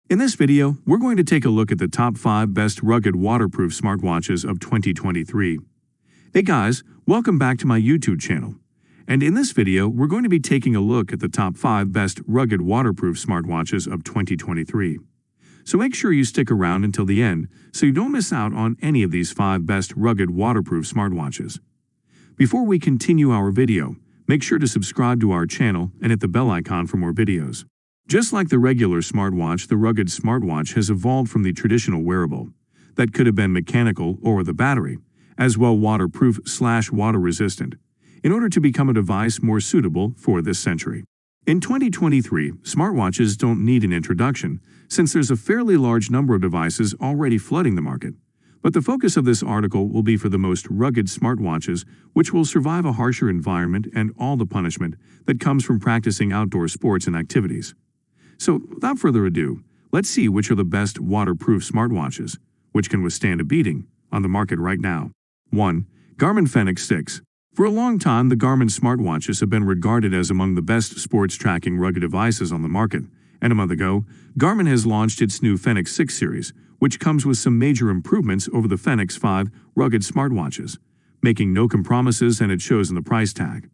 In this video, we're going to take a look at the top 5 best rugged waterproof smartwatches of 2023. Hey guys, welcome back to my YouTube channel. And in this video, we're going to be taking a look at the top 5 best rugged waterproof smartwatches of 2023. So make sure you stick around until the end so you don't miss out on any of these 5 best rugged waterproof smartwatches. Before we continue our video, make sure to subscribe to our channel and hit the bell icon for more videos. Just like the regular smartwatch, the rugged smartwatch has evolved from the traditional wearable that could have been mechanical or with a battery, as well waterproof/water resistant, in order to become a device more suitable for this century. In 2023, smartwatches don't need an introduction since there's a fairly large number of devices already flooding the market. But the focus of this article will be for the most rugged smartwatches which will survive a harsher environment and all the punishment that comes from practicing outdoor sports and activities. So, without further ado, let's see which are the best waterproof smartwatches, which can withstand a beating, on the market right now. 1. Garmin Fenix 6. For a long time, the Garmin smartwatches have been regarded as among the best sports tracking rugged devices on the market, and a month ago, Garmin has launched its new Fenix 6 series, which comes with some major improvements over the Fenix 5 rugged smartwatches, making no compromises, and it shows in the price tag.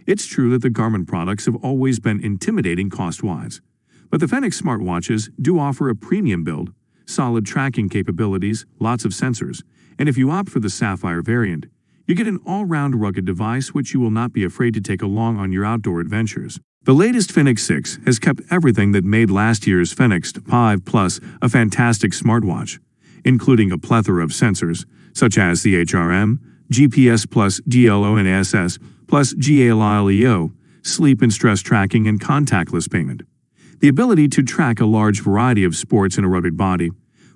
It's true that the Garmin products have always been intimidating cost-wise, but the Fenix smartwatches do offer a premium build, solid tracking capabilities, lots of sensors, and if you opt for the Sapphire variant, you get an all-round rugged device which you will not be afraid to take along on your outdoor adventures. The latest Fenix 6 has kept everything that made last year's Fenix 5 Plus a fantastic smartwatch, including a plethora of sensors such as the HRM, GPS plus GLONASS plus GALILEO, sleep and stress tracking, and contactless payment. The ability to track a large variety of sports in a rugged body,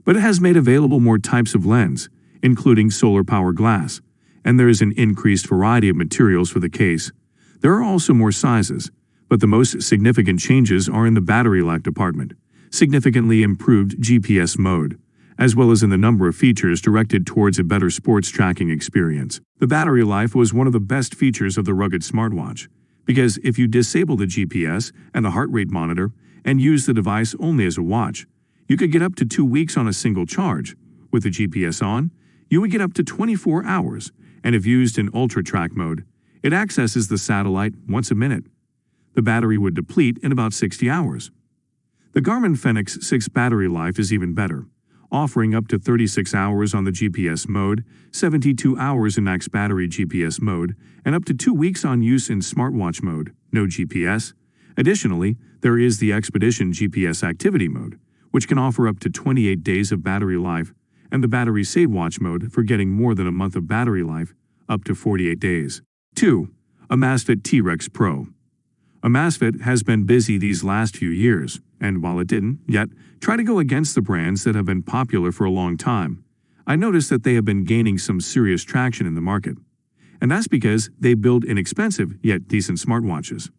but it has made available more types of lens, including solar power glass, and there is an increased variety of materials for the case. There are also more sizes, but the most significant changes are in the battery life department, significantly improved GPS mode, as well as in the number of features directed towards a better sports tracking experience. The battery life was one of the best features of the rugged smartwatch, because if you disable the GPS and the heart rate monitor and use the device only as a watch, you could get up to 2 weeks on a single charge. With the GPS on, you would get up to 24 hours, and if used in ultra track mode, it accesses the satellite once a minute. The battery would deplete in about 60 hours. The Garmin Fenix 6 battery life is even better, offering up to 36 hours on the GPS mode, 72 hours in max battery GPS mode, and up to 2 weeks on use in smartwatch mode, no GPS. Additionally, there is the Expedition GPS activity mode, which can offer up to 28 days of battery life, and the battery save watch mode for getting more than a month of battery life, up to 48 days. 2. Amazfit T-Rex Pro. Amazfit has been busy these last few years, and while it didn't yet try to go against the brands that have been popular for a long time, I noticed that they have been gaining some serious traction in the market. And that's because they build inexpensive yet decent smartwatches.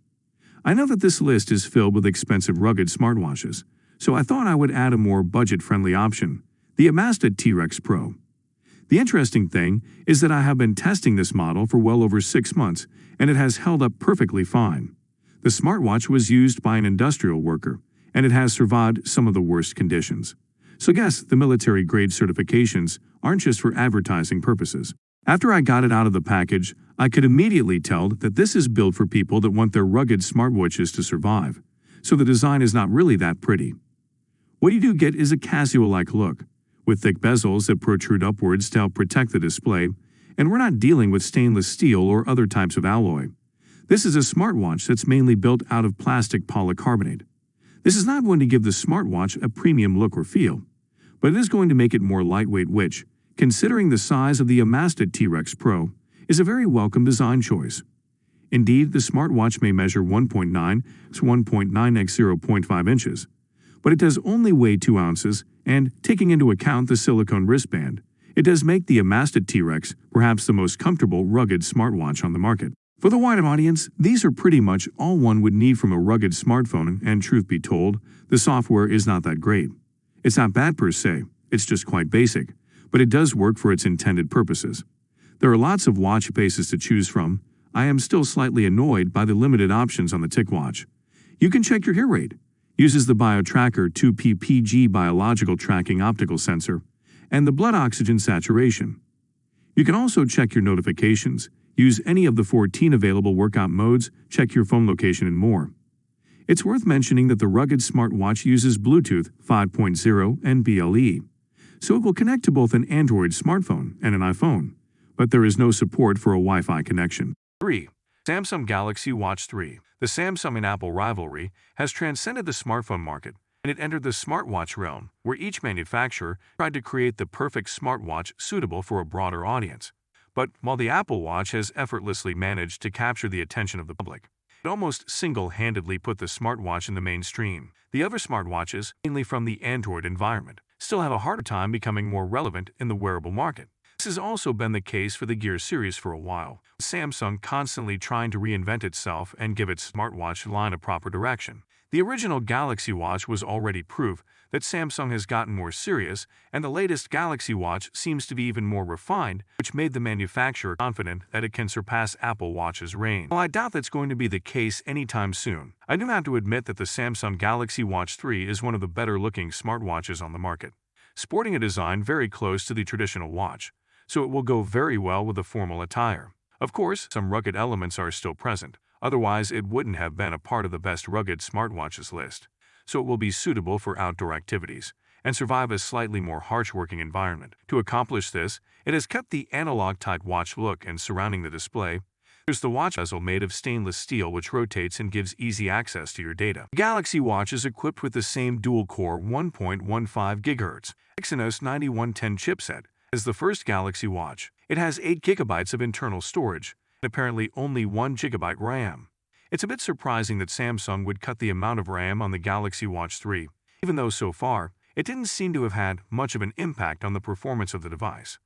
I know that this list is filled with expensive rugged smartwatches, so I thought I would add a more budget-friendly option, the Amazfit T-Rex Pro. The interesting thing is that I have been testing this model for well over 6 months, and it has held up perfectly fine. The smartwatch was used by an industrial worker, and it has survived some of the worst conditions. So guess the military-grade certifications aren't just for advertising purposes. After I got it out of the package, I could immediately tell that this is built for people that want their rugged smartwatches to survive, so the design is not really that pretty. What you do get is a Casio-like look, with thick bezels that protrude upwards to help protect the display, and we're not dealing with stainless steel or other types of alloy. This is a smartwatch that's mainly built out of plastic polycarbonate. This is not going to give the smartwatch a premium look or feel, but it is going to make it more lightweight, which, considering the size of the Amazfit T-Rex Pro, is a very welcome design choice. Indeed, the smartwatch may measure 1.9 to 1.9 x 0.5 inches, but it does only weigh 2 ounces, and, taking into account the silicone wristband, it does make the Amazfit T-Rex perhaps the most comfortable rugged smartwatch on the market. For the wider audience, these are pretty much all one would need from a rugged smartphone, and truth be told, the software is not that great. It's not bad per se, it's just quite basic, but it does work for its intended purposes. There are lots of watch faces to choose from. I am still slightly annoyed by the limited options on the TicWatch. You can check your heart rate. uses the BioTracker 2ppg biological tracking optical sensor, and the blood oxygen saturation. You can also check your notifications, use any of the 14 available workout modes, check your phone location, and more. It's worth mentioning that the rugged smartwatch uses Bluetooth 5.0 and BLE, so it will connect to both an Android smartphone and an iPhone, but there is no support for a Wi-Fi connection. 3. Samsung Galaxy Watch 3. The Samsung and Apple rivalry has transcended the smartphone market, and it entered the smartwatch realm, where each manufacturer tried to create the perfect smartwatch suitable for a broader audience. But while the Apple Watch has effortlessly managed to capture the attention of the public, it almost single-handedly put the smartwatch in the mainstream. The other smartwatches, mainly from the Android environment, still have a harder time becoming more relevant in the wearable market. This has also been the case for the Gear series for a while, with Samsung constantly trying to reinvent itself and give its smartwatch line a proper direction. The original Galaxy Watch was already proof that Samsung has gotten more serious, and the latest Galaxy Watch seems to be even more refined, which made the manufacturer confident that it can surpass Apple Watch's reign. While I doubt that's going to be the case anytime soon, I do have to admit that the Samsung Galaxy Watch 3 is one of the better-looking smartwatches on the market, sporting a design very close to the traditional watch, so it will go very well with the formal attire. Of course, some rugged elements are still present, otherwise it wouldn't have been a part of the best rugged smartwatches list, so it will be suitable for outdoor activities and survive a slightly more harsh working environment. To accomplish this, it has kept the analog-type watch look, and surrounding the display, there's the watch bezel made of stainless steel which rotates and gives easy access to your data. The Galaxy Watch is equipped with the same dual-core 1.15 GHz Exynos 9110 chipset as the first Galaxy Watch. It has 8 GB of internal storage, and apparently only 1 GB RAM. It's a bit surprising that Samsung would cut the amount of RAM on the Galaxy Watch 3, even though so far, it didn't seem to have had much of an impact on the performance of the device.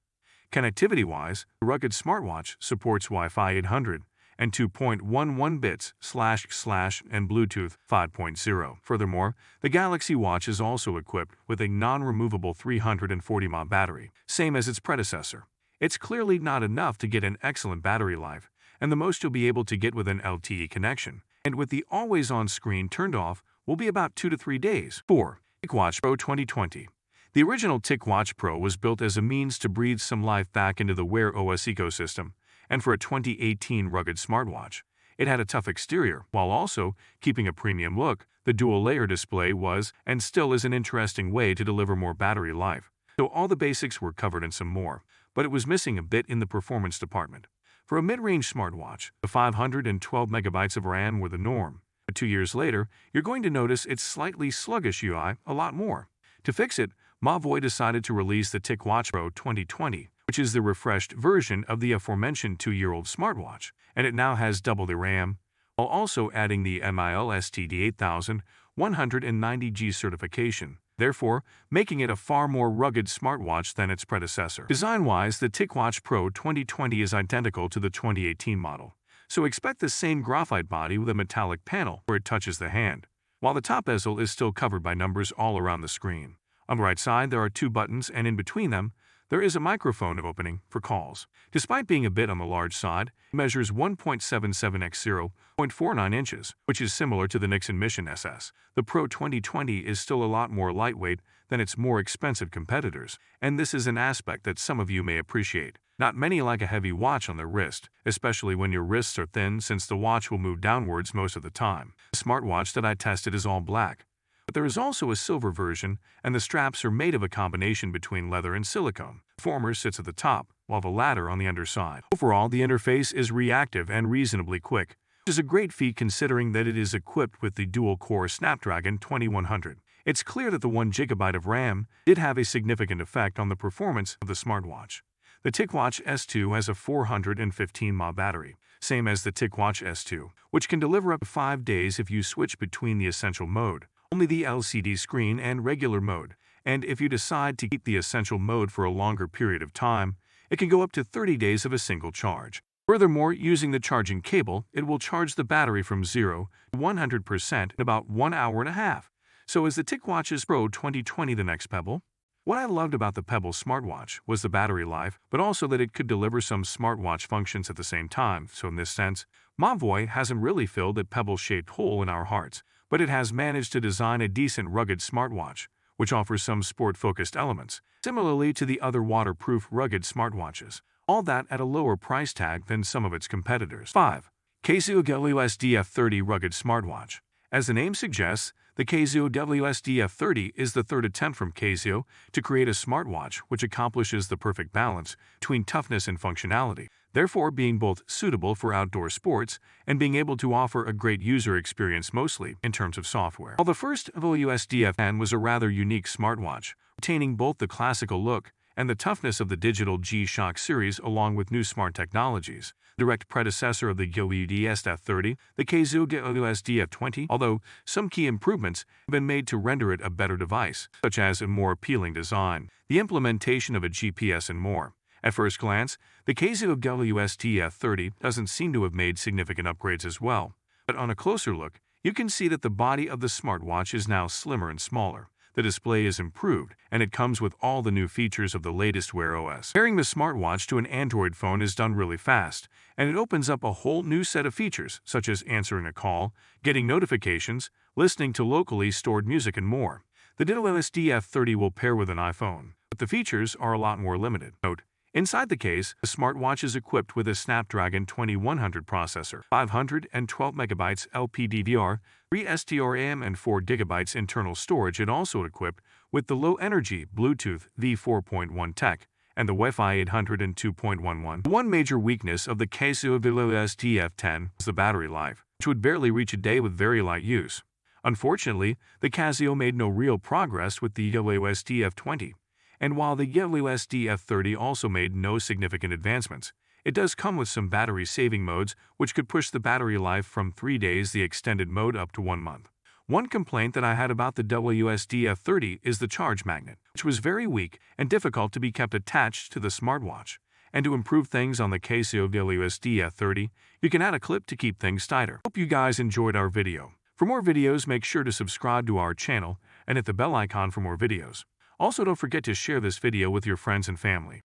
Connectivity-wise, the rugged smartwatch supports Wi-Fi 800 and 2.11 bits / and Bluetooth 5.0. Furthermore, the Galaxy Watch is also equipped with a non-removable 340 mAh battery, same as its predecessor. It's clearly not enough to get an excellent battery life, and the most you'll be able to get with an LTE connection, and with the always-on screen turned off, will be about 2 to 3 days. 4. TicWatch Pro 2020. The original TicWatch Pro was built as a means to breathe some life back into the Wear OS ecosystem, and for a 2018 rugged smartwatch, it had a tough exterior, while also keeping a premium look. The dual-layer display was, and still is, an interesting way to deliver more battery life. So all the basics were covered and some more, but it was missing a bit in the performance department. For a mid-range smartwatch, the 512 MB of RAM were the norm, but 2 years later, you're going to notice its slightly sluggish UI a lot more. To fix it, Mavoy decided to release the TicWatch Pro 2020, which is the refreshed version of the aforementioned 2-year-old smartwatch, and it now has double the RAM, while also adding the MIL-STD 8190G certification, therefore making it a far more rugged smartwatch than its predecessor. Design-wise, the TicWatch Pro 2020 is identical to the 2018 model, so expect the same graphite body with a metallic panel where it touches the hand, while the top bezel is still covered by numbers all around the screen. On the right side, there are 2 buttons, and in between them, there is a microphone opening for calls. Despite being a bit on the large side, it measures 1.77 x 0.49 inches, which is similar to the Nixon Mission SS. The Pro 2020 is still a lot more lightweight than its more expensive competitors, and this is an aspect that some of you may appreciate. Not many like a heavy watch on their wrist, especially when your wrists are thin, since the watch will move downwards most of the time. The smartwatch that I tested is all black, but there is also a silver version, and the straps are made of a combination between leather and silicone. The former sits at the top, while the latter on the underside. Overall, the interface is reactive and reasonably quick, which is a great feat considering that it is equipped with the dual-core Snapdragon 2100. It's clear that the 1 GB of RAM did have a significant effect on the performance of the smartwatch. The TicWatch S2 has a 415 mAh battery, same as the TicWatch S2, which can deliver up to 5 days if you switch between the Essential mode, only the LCD screen, and regular mode, and if you decide to keep the Essential mode for a longer period of time, it can go up to 30 days of a single charge. Furthermore, using the charging cable, it will charge the battery from 0 to 100% in about 1 hour and a half. So is the TicWatch's Pro 2020 the next Pebble? What I loved about the Pebble smartwatch was the battery life, but also that it could deliver some smartwatch functions at the same time, so in this sense, Mavoy hasn't really filled a pebble-shaped hole in our hearts, but it has managed to design a decent rugged smartwatch, which offers some sport-focused elements, similarly to the other waterproof rugged smartwatches, all that at a lower price tag than some of its competitors. 5. Casio WSDF30 Rugged Smartwatch. As the name suggests, the Casio WSDF30 is the third attempt from Casio to create a smartwatch which accomplishes the perfect balance between toughness and functionality, therefore being both suitable for outdoor sports and being able to offer a great user experience mostly in terms of software. While the first WSDF10 was a rather unique smartwatch, retaining both the classical look and the toughness of the digital G-Shock series along with new smart technologies, direct predecessor of the WSDF30, the Casio WSDF20, although some key improvements have been made to render it a better device, such as a more appealing design, the implementation of a GPS and more. At first glance, the Casio WSDF30 doesn't seem to have made significant upgrades as well, but on a closer look, you can see that the body of the smartwatch is now slimmer and smaller. The display is improved, and it comes with all the new features of the latest Wear OS. Pairing the smartwatch to an Android phone is done really fast, and it opens up a whole new set of features, such as answering a call, getting notifications, listening to locally stored music, and more. The WSDF30 will pair with an iPhone, but the features are a lot more limited. Note: inside the case, the smartwatch is equipped with a Snapdragon 2100 processor, 512 MB LPDDR, 3 STRAM, and 4 GB internal storage, and also equipped with the low-energy Bluetooth V4.1 tech and the Wi-Fi 802.11. One major weakness of the Casio WSDF10 is the battery life, which would barely reach a day with very light use. Unfortunately, the Casio made no real progress with the WSDF20. And while the WSDF30 also made no significant advancements, it does come with some battery-saving modes which could push the battery life from 3 days the extended mode up to 1 month. One complaint that I had about the WSDF30 is the charge magnet, which was very weak and difficult to be kept attached to the smartwatch. And to improve things on the Casio WSDF30, you can add a clip to keep things tighter. Hope you guys enjoyed our video. For more videos, make sure to subscribe to our channel and hit the bell icon for more videos. Also, don't forget to share this video with your friends and family.